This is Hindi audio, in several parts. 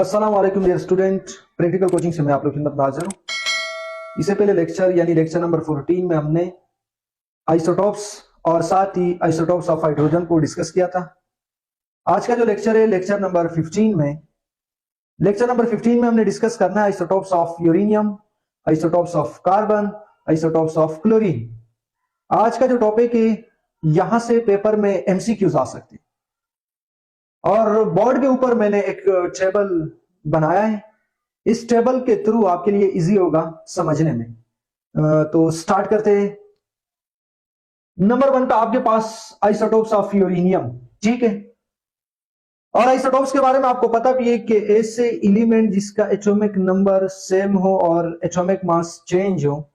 अस्सलाम वालेकुम डियर स्टूडेंट। प्रैक्टिकल कोचिंग से मैं आप लोग की खिदमत में हाजिर हूँ। इससे पहले लेक्चर यानी लेक्चर नंबर 14 में हमने आइसोटॉप्स और साथ ही आइसोटॉप्स ऑफ हाइड्रोजन को डिस्कस किया था। आज का जो लेक्चर है लेक्चर नंबर 15 में हमने डिस्कस करना है isotopes of uranium, isotopes of carbon, isotopes of chlorine. आज का जो टॉपिक है यहां से पेपर में एमसीक्यूज आ सकते हैं और बोर्ड के ऊपर मैंने एक टेबल बनाया है। इस टेबल के थ्रू आपके लिए इजी होगा समझने में। तो स्टार्ट करते हैं। नंबर 1 पे आपके पास आइसोटॉप्स ऑफ यूरेनियम, ठीक है। और आइसोटॉप्स के बारे में आपको पता भी है कि ऐसे एलिमेंट जिसका एटॉमिक नंबर सेम हो और एटॉमिक मास चेंज हो,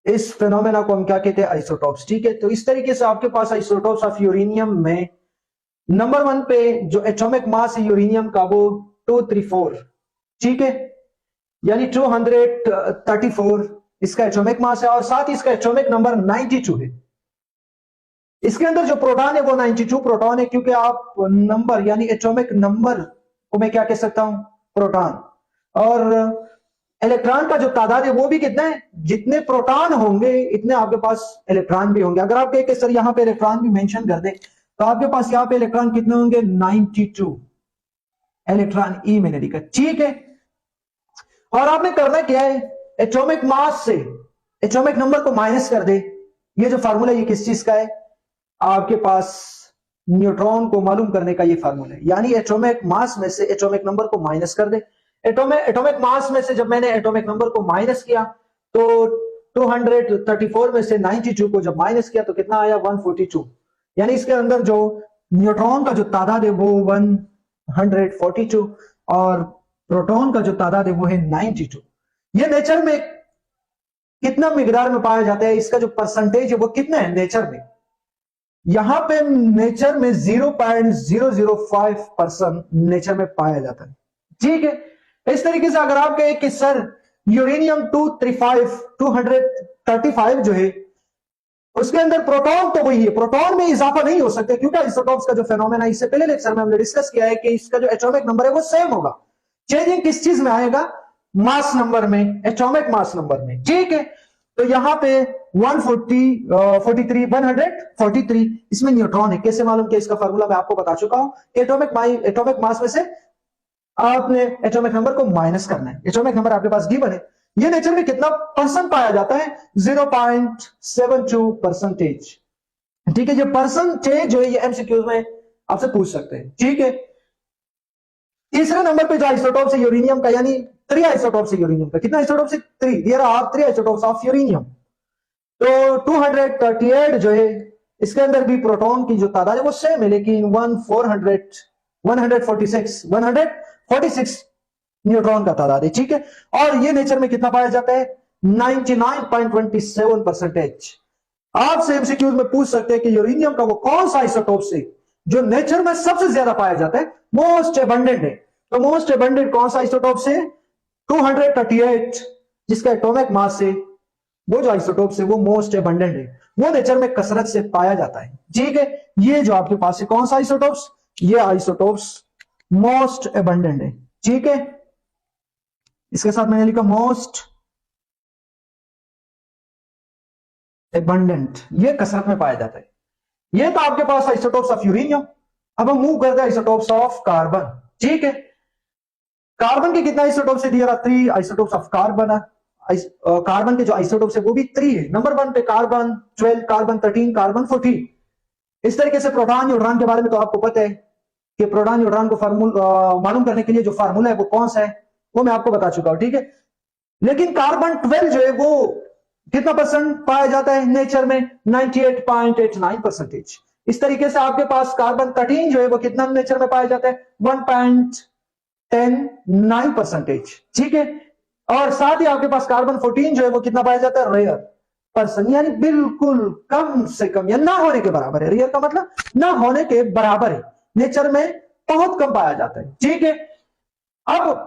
इस फिनोमेना को हम क्या कहते हैं? आइसोटॉप्स, ठीक है। तो इस तरीके से आपके पास आइसोटॉप्स ऑफ यूरेनियम में नंबर 1 पे जो एटॉमिक मास है यूरेनियम का वो 234, ठीक है, यानी 234 इसका एटॉमिक मास है और साथ ही इसका एटॉमिक नंबर 92 है। इसके अंदर जो प्रोटॉन है वो 92 प्रोटॉन है, क्योंकि आप नंबर यानी एटॉमिक नंबर को मैं क्या कह सकता हूं? प्रोटॉन। और इलेक्ट्रॉन का जो तादाद है वो भी कितना है? जितने प्रोटॉन होंगे इतने आपके पास इलेक्ट्रॉन भी होंगे। अगर आप कहें सर यहां पे इलेक्ट्रॉन भी मेंशन कर दे तो आपके पास यहां पे इलेक्ट्रॉन कितने होंगे? 92 इलेक्ट्रॉन ई मैंने लिखा, ठीक है। और आपने करना क्या है? एटॉमिक मास से एटॉमिक नंबर को माइनस कर दे। ये जो फार्मूला ये किस चीज का है? आपके पास न्यूट्रॉन को मालूम करने का ये फार्मूला है, यानी एटॉमिक मास में से एटॉमिक नंबर को माइनस कर दे। एटॉमिक मास में से जब मैंने एटॉमिक नंबर को माइनस किया तो 234 में से 92 को जब माइनस किया तो कितना आया? 142। यानी इसके अंदर जो न्यूट्रॉन का जो तादाद है वो 142 और प्रोटॉन का जो तादाद है वो है 92। ये नेचर में कितना मिकदार में पाया जाता है? इसका जो परसेंटेज है वो कितना है नेचर में? यहां पे नेचर में 0.005% नेचर में पाया जाता है, ठीक है। इस तरीके से अगर आप कहें कि सर यूरेनियम 235 जो है उसके अंदर प्रोटॉन तो वही है, प्रोटॉन में इजाफा नहीं हो सकता क्योंकि आइसोटॉप्स का जो फेनोमेना इससे पहले लेक्चर में हमने डिस्कस किया है कि इसका जो एटॉमिक नंबर है वो सेम होगा। चेंजिंग किस चीज में आएगा? मास नंबर में, एटॉमिक मास नंबर में, ठीक है। तो यहां पे 143 इसमें न्यूट्रॉन है। कैसे मालूम किया? इसका फार्मूला मैं आपको बता चुका हूं। एटॉमिक मास में से आपने एटॉमिक नंबर को माइनस करना है। एटॉमिक नंबर आपके पास गिवन है। ये नेचर में कितना परसेंट पाया जाता है? 0.72%, ठीक है। ये परसेंटेज जो है ये एमसीक्यूज में आपसे पूछ सकते हैं, ठीक है। तीसरे नंबर पे जो आइसोटॉप्स है यूरेनियम का, यानी 3 आइसोटॉप्स है यूरेनियम का। कितना आइसोटॉप्स है? 3। There are 3 isotopes of uranium. तो 238 जो है इसके अंदर भी प्रोटॉन की जो तादाद है वो सेम है, लेकिन 146 न्यूट्रॉन का तादाद है, ठीक है। और ये नेचर में कितना पाया जाता है? 99.27%। आपसे एमसीक्यूज में पूछ सकते हैं कि यूरेनियम का वो कौन सा आइसोटॉप है जो नेचर में सबसे ज्यादा पाया जाता है, मोस्ट एबंडेंट है। तो मोस्ट एबंडेंट कौन सा आइसोटॉप है? 238 जिसका एटॉमिक मास है वो जो आइसोटॉप है वो मोस्ट एबंडेंट है, वो नेचर में कसरत से पाया जाता है, ठीक है। ये जो आपके पास है कौन सा आइसोटॉप्स? ये आइसोटॉप्स मोस्ट एबंडेंट है, ठीक है। इसके साथ मैंने लिखा मोस्ट एबंडेंट, ये कसरत में पाया जाता है। ये तो आपके पास आइसोटॉप्स ऑफ यूरेनियम। अब हम मूव करते हैं आइसोटॉप्स ऑफ कार्बन, ठीक है। कार्बन के कितना आइसोटॉप्स है? 3 आइसोटॉप्स ऑफ कार्बन। कार्बन के जो आइसोटॉप्स है वो भी 3 है। नंबर 1 पे कार्बन 12, कार्बन 13, कार्बन 14। इस तरीके से प्रोटॉन न्यूट्रॉन के बारे में तो आपको पता है कि प्रोटॉन न्यूट्रॉन को मालूम करने के लिए जो फार्मूला है वो कौन सा है वो मैं आपको बता चुका हूं, ठीक है। लेकिन कार्बन 12 जो है वो कितना परसेंट पाया जाता है नेचर में? 98.89%। इस तरीके से आपके पास कार्बन 13 जो है वो कितना नेचर में पाया जाता है? 1.109%, ठीक है। और साथ ही आपके पास कार्बन 14 जो है वो कितना पाया जाता है? रेयर पर्सन, यानी बिल्कुल कम से कम या ना होने के बराबर है। रेयर का मतलब ना होने के बराबर है, नेचर में बहुत कम पाया जाता है, ठीक है। अब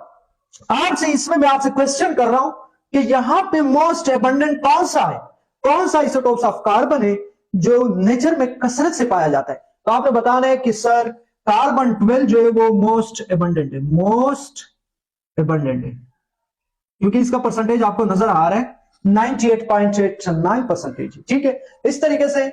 आपसे इसमें मैं आपसे क्वेश्चन कर रहा हूं कि यहां पे मोस्ट एबंडेंट कौन सा है? कौन सा आइसोटॉप्स ऑफ कार्बन है जो नेचर में कसरत से पाया जाता है? तो आपने बताना है कि सर कार्बन 12 जो है वो मोस्ट एबंडेंट है, मोस्ट एबंडेंट है, क्योंकि इसका परसेंटेज आपको नजर आ रहा है 98.89%। ठीक है, इस तरीके से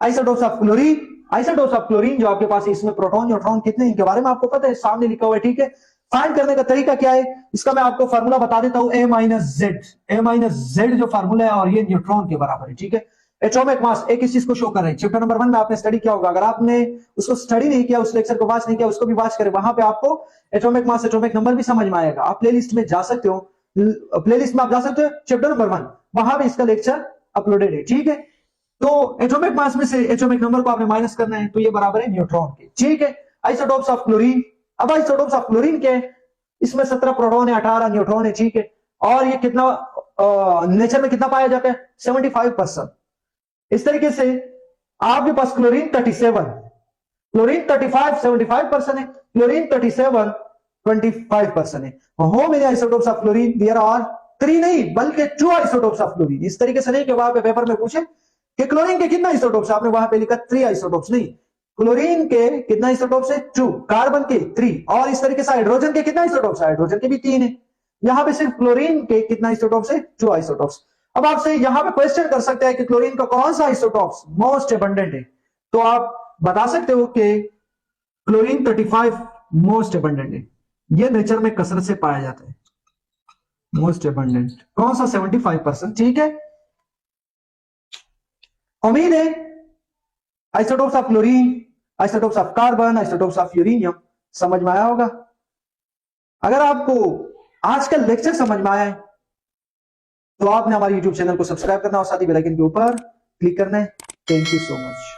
isotopes of chlorine, isotopes of chlorine जो आपके पास है, इसमें प्रोटॉन न्यूट्रॉन कितने इनके बारे में आपको पता है, सामने लिखा हुआ है। ठीक है, फाइंड करने का तरीका क्या है, इसका मैं आपको फार्मूला बता देता हूं, A-Z जो फार्मूला है, और ये न्यूट्रॉन के बराबर है। ठीक है, एटॉमिक मास एक इस चीज को शो कर रहे हैं, चैप्टर नंबर 1 में आपने स्टडी किया होगा, अगर आपने उसको स्टडी नहीं किया, उस लेक्चर को वॉच नहीं किया, उसको भी वॉच करें, वहां पे आपको एटॉमिक मास एटॉमिक नंबर भी समझ में आएगा। आप प्लेलिस्ट में जा सकते हो, प्लेलिस्ट में आप जा सकते हो, चैप्टर नंबर 1 वहां पे इसका लेक्चर अपलोडेड है। ठीक है, तो एटॉमिक मास में से एटॉमिक नंबर को आपने माइनस करना है, तो ये बराबर है न्यूट्रॉन के। ठीक है, आइसोटोप्स ऑफ क्लोरीन, अब आइसोटोप्स ऑफ क्लोरीन के, इसमें 17 प्रोटॉन है, 18 न्यूट्रॉन है। ठीक है, और ये कितना नेचर में कितना पाया जाता है, 75%। इस तरीके से आपके पास क्लोरीन 37, क्लोरीन 35 75% है, क्लोरीन 37 25% है। How many isotopes of chlorine, there are 3 नहीं बल्कि 2 आइसोटोप्स ऑफ क्लोरीन। इस तरीके से नहीं कि वहां पे पेपर में पूछे कि क्लोरीन के कितना आइसोटोप्स, आपने वहां पे लिखा 3 आइसोटोप्स, नहीं, क्लोरीन के कितना आइसोटोप्स है 2, कार्बन के 3, और इस तरीके से हाइड्रोजन के कितना आइसोटोप्स, हाइड्रोजन के भी 3 है। यहां पे सिर्फ क्लोरीन के कितना आइसोटोप्स है, 2 आइसोटोप्स। अब आपसे यहां पे क्वेश्चन कर सकते हैं कि क्लोरीन का कौन सा आइसोटोप्स मोस्ट एबंडेंट है, तो आप बता सकते हो कि क्लोरीन 35 मोस्ट एबंडेंट है, ये नेचर में कसरत से पाया जाता है। मोस्ट एबंडेंट कौन सा, 75%। ठीक है, उम्मीद है isotopes of chlorine, isotopes of carbon, isotopes of uranium समझ में आया होगा। अगर आपको आज का लेक्चर समझ में आया है तो आपने हमारे YouTube चैनल को सब्सक्राइब करना और साथ ही बेल आइकन के ऊपर क्लिक करना है। Thank you so much.